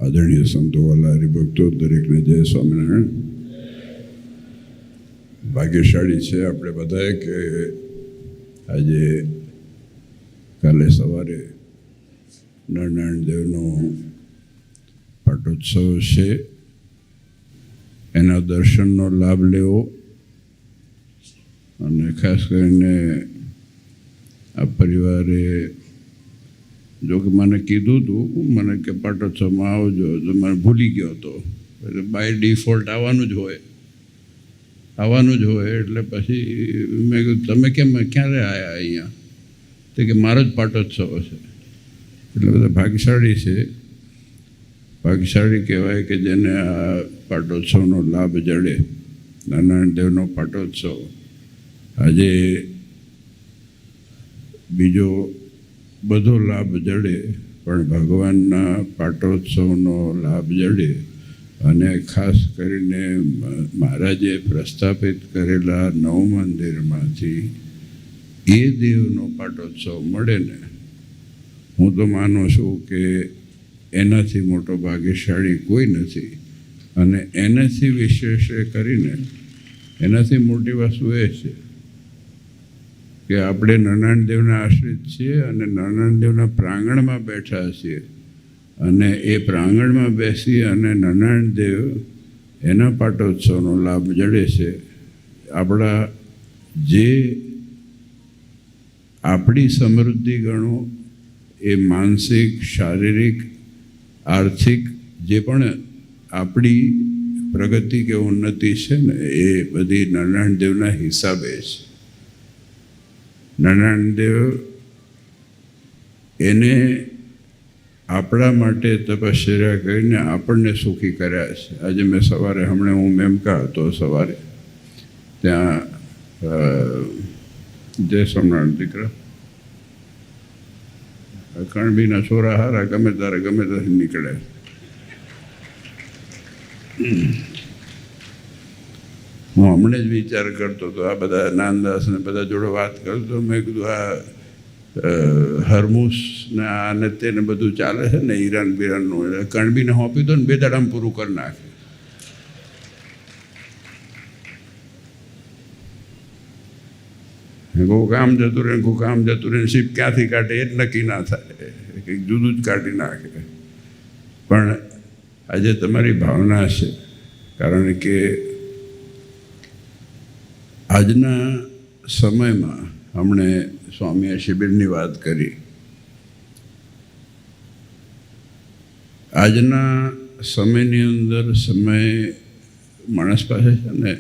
આદરણીય સંતો વાલા હરિભક્તો દરેકને જય સ્વામિનારાયણ. ભાગ્યશાળી છે આપણે બધાએ કે આજે કાલે સવારે નરનારાયણ દેવનો પાટોત્સવ છે, એના દર્શનનો લાભ લેવો અને ખાસ કરીને આ પરિવારે જો કે મને કીધું હતું, મને કે પાટોત્સવમાં આવજો, તો મને ભૂલી ગયો હતો. એટલે બાય ડિફોલ્ટ આવવાનું જ હોય એટલે પછી મેં કીધું તમે કેમ ક્યારે આવ્યા અહીંયા? તો કે મારો જ પાટોત્સવ છે. એટલે બધા ભાગ્યશાળી છે, ભાગ્યશાળી કહેવાય કે જેને આ પાટોત્સવનો લાભ જડે. નારાયણ દેવનો પાટોત્સવ આજે બીજો બધો લાભ જડે, પણ ભગવાનના પાટોત્સવનો લાભ જડે. અને ખાસ કરીને મહારાજે પ્રસ્થાપિત કરેલા નવ મંદિરમાંથી એ દેવનો પાટોત્સવ મળે ને, હું તો માનું છું કે એનાથી મોટો ભાગ્યશાળી કોઈ નથી. અને એનાથી વિશેષ કરીને એનાથી મોટી વસ્તુ એ છે કે આપણે નારાયણ દેવના આશ્રિત છીએ અને નારાયણ દેવના પ્રાંગણમાં બેઠા છીએ. અને એ પ્રાંગણમાં બેસી અને નારાયણ દેવ એના પાટોત્સવનો લાભ જડે છે. આપણી સમૃદ્ધિ ગણો, એ માનસિક, શારીરિક, આર્થિક જે પણ આપણી પ્રગતિ કે ઉન્નતિ છે ને, એ બધી નારાયણ દેવના હિસાબે છે. નારાયણ દેવ એને આપણા માટે તપશ્ચર્યા કરીને આપણને સુખી કર્યા છે. આજે મેં સવારે હું મેમકા હતો, સવારે ત્યાં જય સોમનાથ દીકરા કણબીના છોરા હારા ગમે ત્યારે નીકળે. હું હમણાં જ વિચાર કરતો હતો, આ બધા નાનદાસ ને બધા જોડે વાત કરતો, મેં કીધું આ હરમુસ ને આને તેને બધું ચાલે છે ને, ઈરાન બિરાનનું, કણબીને હોપી દો ને 2 દાડામાં પૂરું કરી નાખે. કોઈ કામ જતું રહે, શીપ ક્યાંથી કાઢે એ જ નક્કી ના થાય, કંઈક જુદું જ કાઢી નાખે. પણ આજે તમારી ભાવના છે, કારણ કે આજના સમયમાં હમણે સ્વામીએ શિબિરની વાત કરી. આજના સમયની અંદર માણસ પાસે છે ને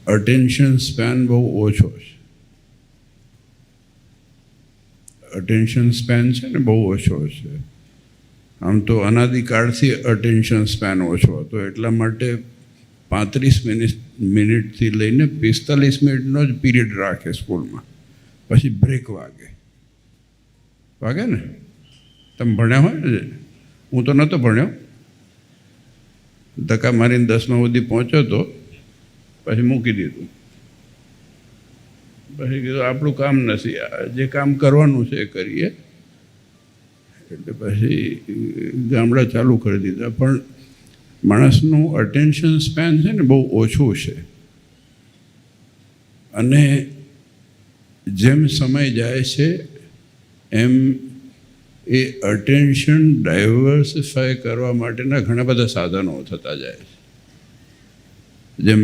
અટેન્શન સ્પેન બહુ ઓછો છે. અટેન્શન સ્પેન છે ને બહુ ઓછો છે. આમ તો અનાદિકાળથી અટેન્શન સ્પેન ઓછો હતો, એટલા માટે 35 મિનિટથી લઈને 45 મિનિટનો જ પીરિયડ રાખે સ્કૂલમાં, પછી બ્રેક વાગે ને. તમે ભણ્યા હોય ને? હું તો નહોતો ભણ્યો, ધક્કા મારીને 10મા સુધી પહોંચ્યો તો, પછી મૂકી દીધું. પછી કીધું આપણું કામ નથી, જે કામ કરવાનું છે એ કરીએ. એટલે પછી ગામડા ચાલુ કરી દીધા. પણ માણસનું અટેન્શન સ્પેન છે ને બહુ ઓછું છે. અને જેમ સમય જાય છે એમ એ અટેન્શન ડાયવર્સિફાય કરવા માટેના ઘણા બધા સાધનો થતા જાય છે. જેમ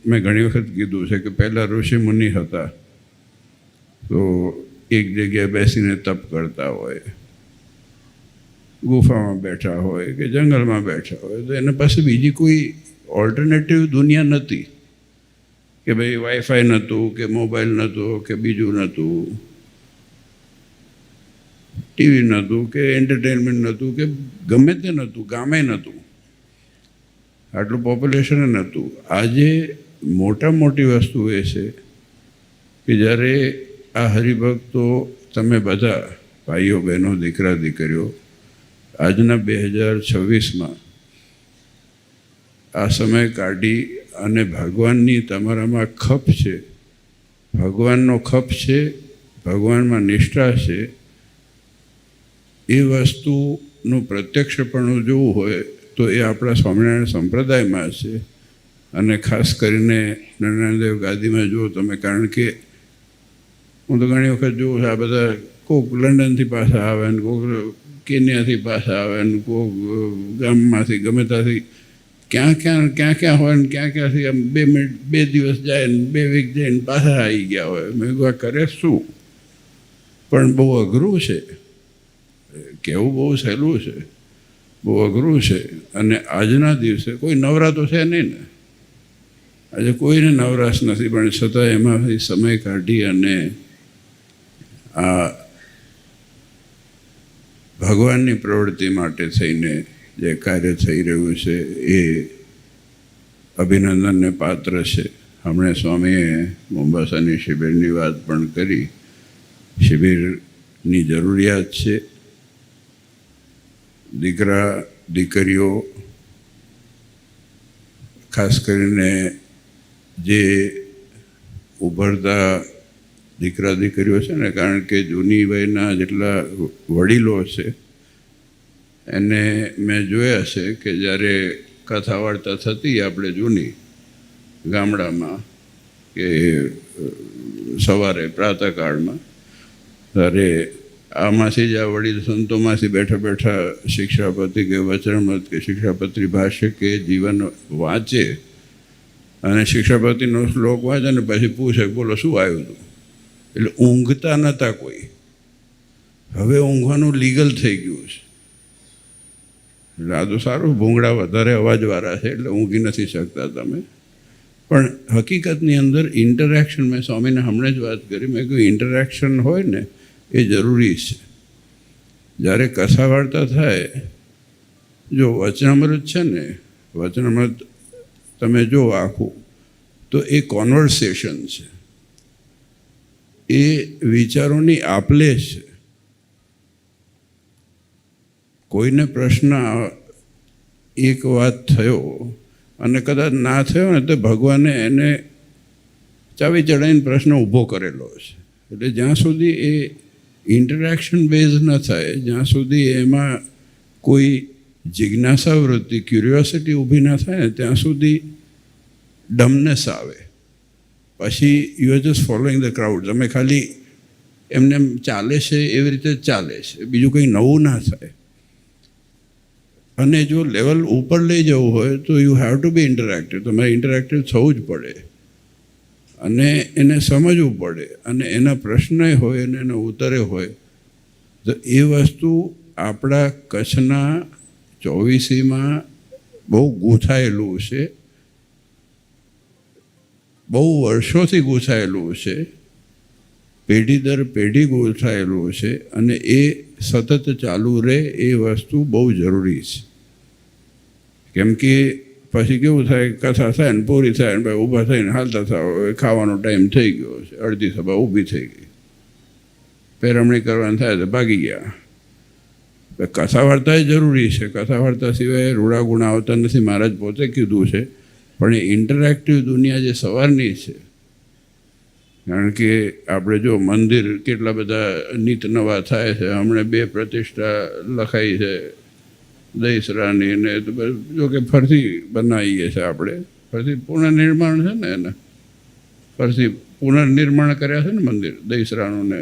મેં ઘણી વખત કીધું છે કે પહેલાં ઋષિ મુનિ હતા તો એક જગ્યાએ બેસીને તપ કરતા હોય, ગુફામાં બેઠા હોય કે જંગલમાં બેઠા હોય, તો એના પાસે બીજી કોઈ ઓલ્ટરનેટિવ દુનિયા નથી કે ભાઈ વાઈફાઈ નહોતું કે મોબાઈલ નહોતો કે બીજું નહોતું, ટીવી નહોતું કે એન્ટરટેનમેન્ટ નહોતું કે ગમે તે નહોતું, ગામે નહોતું, આટલું પોપ્યુલેશન નહોતું. આજે મોટી વસ્તુ એ છે કે જ્યારે આ હરિભક્તો તમે બધા ભાઈઓ બહેનો દીકરા દીકરીઓ આજના 2026માં આ સમય કાઢી અને ભગવાનની તમારામાં ખપ છે, ભગવાનનો ખપ છે, ભગવાનમાં નિષ્ઠા છે, એ વસ્તુ ભગવાનનું પ્રત્યક્ષપણું જોવું હોય તો એ આપણા સ્વામિનારાયણ સંપ્રદાયમાં છે. અને ખાસ કરીને નારાયણદેવ ગાદીમાં જુઓ તમે, કારણ કે હું તો ઘણી વખત જોઉં આ બધા કોઈક લંડનથી પાછા આવે ને કોઈક કેન્યાથી પાછા આવે ને કોઈક ગામમાંથી ગમે ત્યાંથી ક્યાં હોય ને ક્યાંથી આમ 2 મિનિટ 2 દિવસ જાય ને 2 વીક જાય ને પાછા આવી ગયા હોય. મેં કહ્યું કરે શું? પણ બહુ અઘરું છે, કહેવું બહુ સહેલું છે, બહુ અઘરું છે. અને આજના દિવસે કોઈ નવરા તો છે નહીં ને, આજે કોઈને નવરાશ નથી, પણ છતાં એમાંથી સમય કાઢી અને આ ભગવાનની પ્રવૃત્તિ માટે થઈને જે કાર્ય થઈ રહ્યું છે એ અભિનંદનને પાત્ર છે. હમણાં સ્વામીએ મોમ્બાસાની શિબિરની વાત પણ કરી. શિબિરની જરૂરિયાત છે. દીકરા દીકરીઓ, ખાસ કરીને જે ઉભરતા દીકરા દીકરીઓ છે ને, કારણ કે જૂની વયના જેટલા વડીલો છે એને મેં જોયા છે કે જ્યારે કથા વાર્તા થતી આપણે જૂની ગામડામાં કે સવારે પ્રાતઃકાળમાં, ત્યારે આમાંથી જ આ વડીલ સંતોમાંથી બેઠા બેઠા શિક્ષાપતિ કે વચનમત કે શિક્ષાપત્રી ભાષ્ય કે જીવન વાંચે અને શિક્ષાપતિનો શ્લોક વાંચે ને પછી પૂછે બોલો શું આવ્યું હતું. એટલે ઊંઘતા નહોતા કોઈ. હવે ઊંઘવાનું લીગલ થઈ ગયું છે. એટલે આ તો સારું, ભૂંગળા વધારે અવાજવાળા છે એટલે ઊંઘી નથી શકતા તમે. પણ હકીકતની અંદર ઇન્ટરેક્શન, મેં સ્વામીને હમણાં જ વાત કરી, મેં કહ્યું ઇન્ટરેક્શન હોય ને એ જરૂરી છે. જ્યારે કથા વાર્તા થાય, જો વચનામૃત છે ને, વચનામૃત તમે જો આખું તો એ કોન્વર્સેશન છે, એ વિચારોની આપલે છે. કોઈને પ્રશ્ન એક વાત થયો અને કદાચ ના થયો ને તો ભગવાને એને ચાવી ચડાવીને પ્રશ્ન ઊભો કરેલો છે. એટલે જ્યાં સુધી એ ઇન્ટરેક્શન બેઝ ન થાય, જ્યાં સુધી એમાં કોઈ જિજ્ઞાસા વૃત્તિ, ક્યુરિયોસિટી ઊભી ના થાય ને ત્યાં સુધી ડમનેસ આવે. પછી you are just following the crowd. તમે ખાલી એમને એમ ચાલે છે એવી રીતે જ ચાલે છે, બીજું કંઈ નવું ના થાય. અને જો લેવલ ઉપર લઈ જવું હોય તો you have to be interactive. તમારે ઇન્ટરેક્ટિવ થવું જ પડે અને એને સમજવું પડે અને એના પ્રશ્ન હોય અને એના ઉત્તરે હોય. તો એ વસ્તુ આપણા કચ્છના 24માં બહુ ગૂંથાયેલું છે, બહુ વર્ષોથી ગૂંથાયેલું છે, પેઢી દર પેઢી ગૂંથાયેલું છે અને એ સતત ચાલુ રહે એ વસ્તુ બહુ જરૂરી છે. કેમ કે પછી કેવું થાય, કથા થાય ને પૂરી થાય ને ભાઈ ઊભા થઈને હાલતા થાવ, ખાવાનો ટાઈમ થઈ ગયો છે, અડધી સભા ઊભી થઈ ગઈ, પેરમણી કરવાની થાય તો ભાગી ગયા. કથા વાર્તા એ જરૂરી છે. કથા વાર્તા સિવાય રૂડા ગુણા આવતા નથી, મહારાજ પોતે કીધું છે. પણ એ ઇન્ટરેક્ટિવ દુનિયા જે સવારની છે, કારણ કે આપણે જો મંદિર કેટલા બધા નીત નવા થાય છે. હમણાં 2 પ્રતિષ્ઠા લખાઈ છે દહીસરાની, ને જો કે ફરતી બનાવીએ છીએ આપણે, ફરતી પુનર્નિર્માણ છે ને, એને ફરતી પુનર્નિર્માણ કર્યા છે ને મંદિર દહીસરાનું ને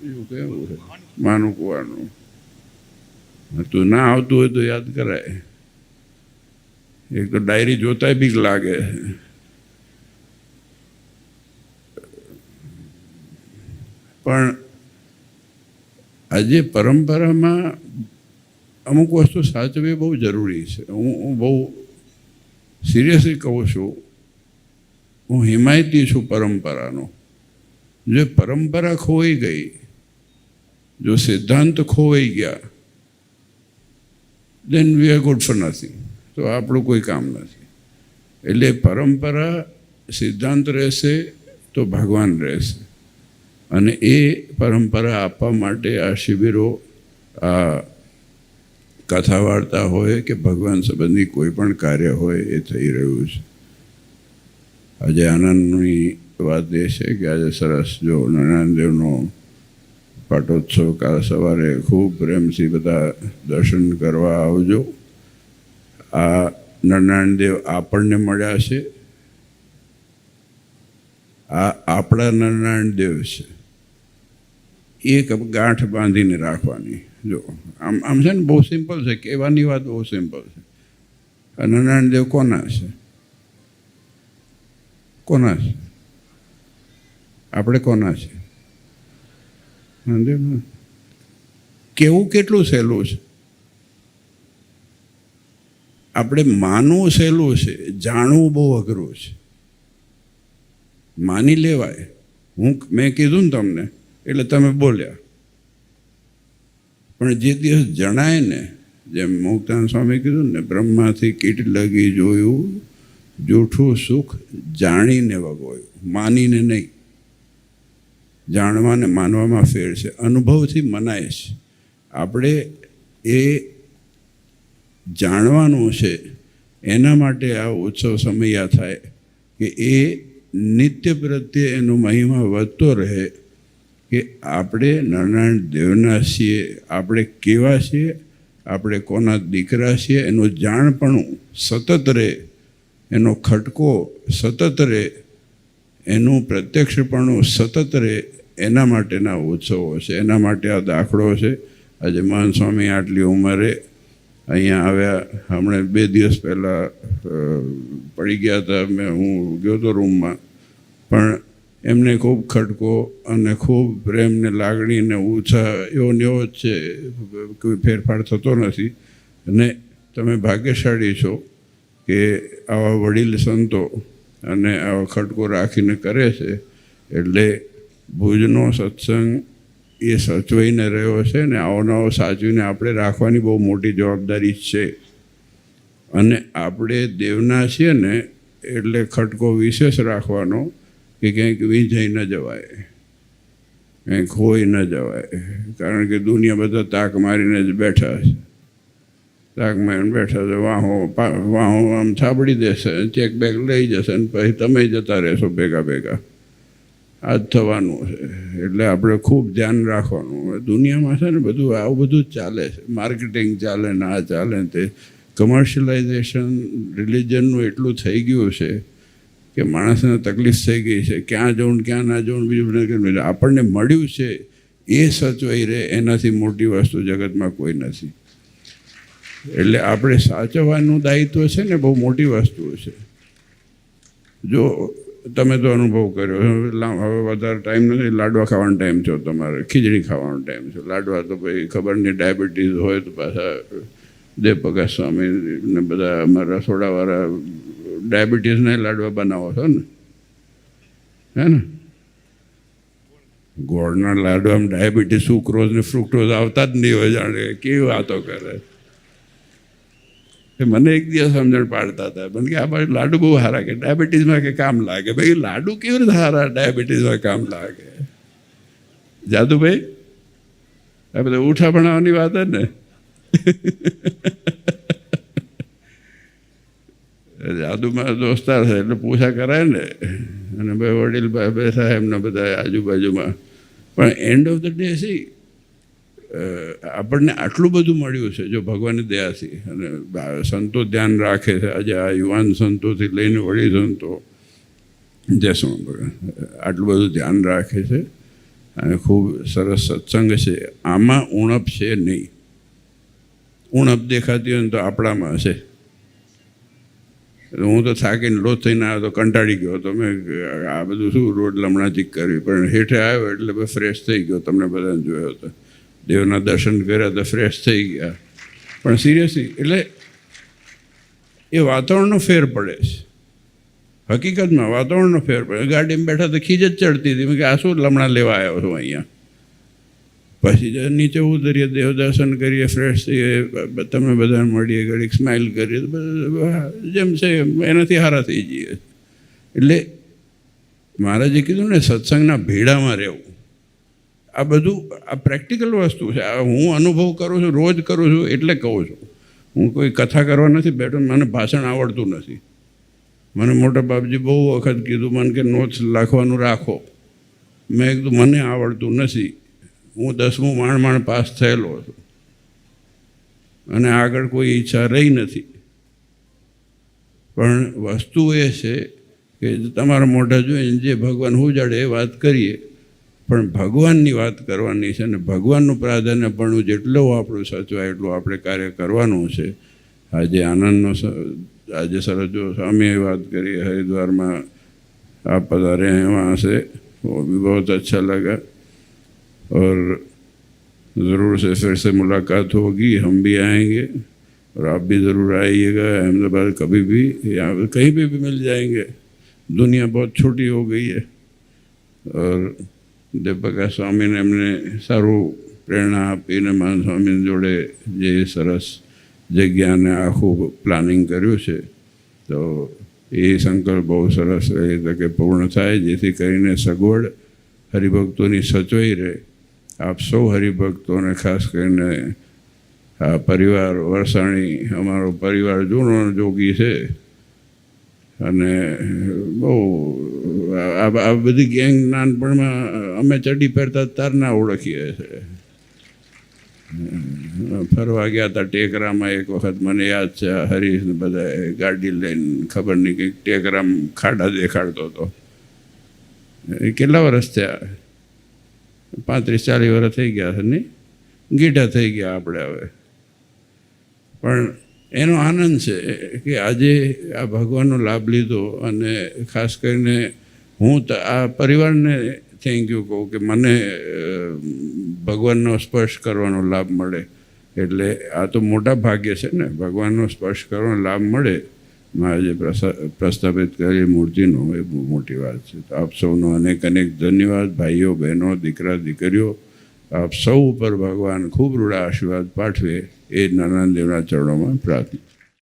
એવું કેવું છે માનું કુવાનું. તું ના આવતું હોય તો યાદ કરાય. એક તો ડાયરી જોતાય બીક લાગે. પણ આજે પરંપરામાં અમુક વસ્તુ સાચવી બહુ જરૂરી છે. હું બહુ સિરિયસલી કહું છું, હું હિમાયતી છું પરંપરાનો. જો પરંપરા ખોવાઈ ગઈ, જો સિદ્ધાંત ખોવાઈ ગયા, then we are good for nothing. તો આપણું કોઈ કામ નથી. એટલે પરંપરા સિદ્ધાંત રહેશે તો ભગવાન રહેશે. અને એ પરંપરા આપવા માટે આ શિબિરો, આ કથા વાર્તા હોય કે ભગવાન સંબંધી કોઈ પણ કાર્ય હોય એ થઈ રહ્યું છે. આજે આનંદની વાત એ છે કે આજે સરસ જો નારાયણદેવનો પાટોત્સવ કાલ સવારે ખૂબ પ્રેમથી બધા દર્શન કરવા આવજો. આ નરનારાયણ દેવ આપણને મળ્યા છે, આ આપણા નરનારાયણ દેવ છે. એક ગાંઠ બાંધીને રાખવાની. જો આમ છે ને, બહુ સિમ્પલ છે, કહેવાની વાત બહુ સિમ્પલ છે. આ નરનારાયણ દેવ કોના છે? કોના છે? આપણે કોના છે? કેવું કેટલું સહેલું છે. આપણે માનવું સહેલું છે, જાણવું બહુ અઘરું છે. માની લેવાય, મેં કીધું ને તમને એટલે તમે બોલ્યા, પણ જે દિવસ જણાય ને, જેમ મુક્તાનંદ સ્વામી કીધું ને, બ્રહ્માથી કીટ લગી જોયું, જૂઠું સુખ જાણીને વગોયું. માનીને નહીં, જાણવાને માનવામાં ફેર છે. અનુભવથી મનાય છે. આપણે એ જાણવાનું છે, એના માટે આ ઉત્સવ સમયા થાય કે એ નિત્ય પ્રત્યે એનો મહિમા વધતો રહે, કે આપણે નરનારાયણ દેવના છીએ, આપણે કેવા છીએ, આપણે કોના દીકરા છીએ, એનું જાણપણું સતત રહે, એનો ખટકો સતત રહે, એનું પ્રત્યક્ષપણું સતત રહે. એના માટેના ઉત્સવો છે, એના માટે આ દાખલો છે. આજે મહંત સ્વામી આટલી ઉંમરે અહીંયા આવ્યા. હમણાં 2 દિવસ પહેલાં પડી ગયા હતા, હું ગયો હતો રૂમમાં, પણ એમને ખૂબ ખટકો અને ખૂબ પ્રેમને લાગણી ને ઉત્સાહ એવો ને એવો જ છે, કોઈ ફેરફાર થતો નથી. અને તમે ભાગ્યશાળી છો કે આવા વડીલ સંતો અને આવો ખટકો રાખીને કરે છે. એટલે ભુજનો સત્સંગ એ સચવાઈને રહ્યો છે ને આવો નવો સાચવીને આપણે રાખવાની બહુ મોટી જવાબદારી છે. અને આપણે દેવના છીએ ને એટલે ખટકો વિશેષ રાખવાનો કે ક્યાંક વીંઝાઈ ન જવાય, ક્યાંક ખોઈ ન જવાય. કારણ કે દુનિયા બધા તાક મારીને જ બેઠા છે. તાક મારીને બેઠા છે, વાહો આમ થાબડી દેશે, ચેક બેગ લઈ જશે ને પછી તમે જતા રહેશો ભેગા ભેગા. આ જ થવાનું છે. એટલે આપણે ખૂબ ધ્યાન રાખવાનું. દુનિયામાં છે ને બધું આવું બધું જ ચાલે છે. માર્કેટિંગ ચાલે ને આ ચાલે ને તે. કમર્શિયલાઇઝેશન રિલિજનનું એટલું થઈ ગયું છે કે માણસને તકલીફ થઈ ગઈ છે. ક્યાં જવું ને ક્યાં ના જવું બીજું. આપણને મળ્યું છે એ સચવાઈ રહે, એનાથી મોટી વસ્તુ જગતમાં કોઈ નથી. એટલે આપણે સાચવવાનું દાયિત્વ છે ને બહુ મોટી વસ્તુ છે. જો તમે તો અનુભવ કર્યો, હવે વધારે ટાઈમ નથી. લાડવા ખાવાનો ટાઈમ છે તમારે, ખીચડી ખાવાનો ટાઈમ છે. લાડવા તો ભાઈ ખબર નહીં, ડાયાબિટીસ હોય તો પાછા દેવપ્રકાશ સ્વામી ને બધા અમારા રસોડાવાળા ડાયાબિટીસના લાડવા બનાવો છો ને, હે ને? ગોળના લાડવામાં ડાયાબિટીસ, સુક્રોઝ ને ફ્રુક્ટોઝ આવતા જ નહીં હોય. જાણે કેવી વાતો કરે. મને એક દિવસ સમજણ પાડતા હતા, મને કે આ બાજુ લાડુ બહુ સારા, કે ડાયાબિટીસમાં કે કામ લાગે. ભાઈ લાડુ કેવી રીતે સારા ડાયાબિટીસમાં કામ લાગે? જાદુભાઈ, આ બધા ઉઠા ભણાવવાની વાત જ ને. જાદુમાં દોસ્તાર છે એટલે પૂછા કરાય ને. અને ભાઈ વડીલ બેસા એમના બધા આજુબાજુમાં. પણ એન્ડ ઓફ ધ ડે આપણને આટલું બધું મળ્યું છે જો ભગવાનની દયાથી. અને સંતો ધ્યાન રાખે છે. આજે આ યુવાન સંતોથી લઈને વડીલ સંતો જશું આટલું બધું ધ્યાન રાખે છે. અને ખૂબ સરસ સત્સંગ છે. આમાં ઉણપ છે નહીં. ઉણપ દેખાતી હોય ને તો આપણામાં હશે. હું તો થાકીને લોથ થઈને આવ્યો તો કંટાળી ગયો. તો મેં આ બધું શું રોડ લમણાથી કરવી, પણ હેઠે આવ્યો એટલે ફ્રેશ થઈ ગયો. તમને બધાને જોયો હતો, દેવના દર્શન કર્યા તો ફ્રેશ થઈ ગયા. પણ સિરિયસલી એટલે એ વાતાવરણનો ફેર પડે છે. હકીકતમાં વાતાવરણનો ફેર પડે. ગાડીમાં બેઠા તો ખીજ જ ચડતી હતી. મેં કે આ શું લમણા લેવા આવ્યો છું અહીંયા. પછી નીચે ઉતરીએ, દેવ દર્શન કરીએ, ફ્રેશ થઈએ, તમે બધાને મળીએ, ઘડીક સ્માઇલ કરીએ, જેમ છે એનાથી હારા થઈ જઈએ. એટલે મહારાજે કીધું ને સત્સંગના ભેડામાં રહેવું. આ બધું આ પ્રેક્ટિકલ વસ્તુ છે. આ હું અનુભવ કરું છું, રોજ કરું છું એટલે કહું છું. હું કોઈ કથા કરવા નથી બેઠો. મને ભાષણ આવડતું નથી. મને મોટા બાપજી બહુ વખત કીધું, મને કે નોટ્સ લખવાનું રાખો. મેં કીધું મને આવડતું નથી. હું 10મું માંડ પાસ થયેલો છું અને આગળ કોઈ ઈચ્છા રહી નથી. પણ વસ્તુ એ છે કે તમારા મોઢા જોઈને જે ભગવાન ઉજાડે એ વાત કરીએ, પણ ભગવાનની વાત કરવાની છે ને ભગવાનનું પ્રાધાન્યપણું જેટલું આપણું સચવાય એટલું આપણે કાર્ય કરવાનું છે. આજે આનંદનો આજે સરસ જો સ્વામીએ વાત કરી हरिद्वार आप पधारे हैं वहाँ से, वो भी बहुत अच्छा लगा और ज़रूर से फिर से मुलाकात होगी, हम भी आएंगे और आप भी ज़रूर आइएगा अहमदाबाद कभी भी, यहाँ कहीं पे भी मिल जाएंगे. दुनिया बहुत छोटी हो गई है और देवप्रकाश स्वामीने अमने सारू प्रेरणा आपीने महान स्वामी जोड़े जे सरस जग्याने आखું પ્લાનિંગ કર્યું છે, તો એ સંકલ્પ બહુ સરસ એ તકે પૂર્ણ થાય, જેથી કરીને સગવડ હરિભક્તોની સચવાઈ રહે. આપ સૌ હરિભક્તોને ખાસ કરીને આ પરિવાર વરસાણી અમારો પરિવાર જૂનો જોગી છે અને બહુ આ બધી ગેંગ નાનપણમાં અમે ચડી પહેરતા તારના ઓળખીએ છીએ. ફરવા ગયા હતા ટેકરામાં એક વખત, મને યાદ છે હરીશ ને બધા ગાડી લઈને ખબર નહીં કંઈક ટેકરામ ખાડા દેખાડતો હતો. એ કેટલા વર્ષ થયા? 35-40 વર્ષ થઈ ગયા છે નહીં? ગીઢા થઈ ગયા આપણે હવે. પણ એનો આનંદ છે કે આજે આ ભગવાનનો લાભ લીધો અને ખાસ કરીને હું આ પરિવારને થેન્ક યુ કહું કે મને ભગવાનનો સ્પર્શ કરવાનો લાભ મળે. એટલે આ તો મોટા ભાગ્ય છે ને, ભગવાનનો સ્પર્શ કરવાનો લાભ મળે. આજે પ્રસ્થાપિત કરેલી મૂર્તિનો એ બહુ મોટી વાત છે. તો આપ સૌનો અનેક અનેક ધન્યવાદ. ભાઈઓ બહેનો દીકરા દીકરીઓ, આપ સૌ ઉપર ભગવાન ખૂબ રૂડા આશીર્વાદ પાઠવે એ નારાયણ દેવના ચરણોમાં પ્રાર્થના.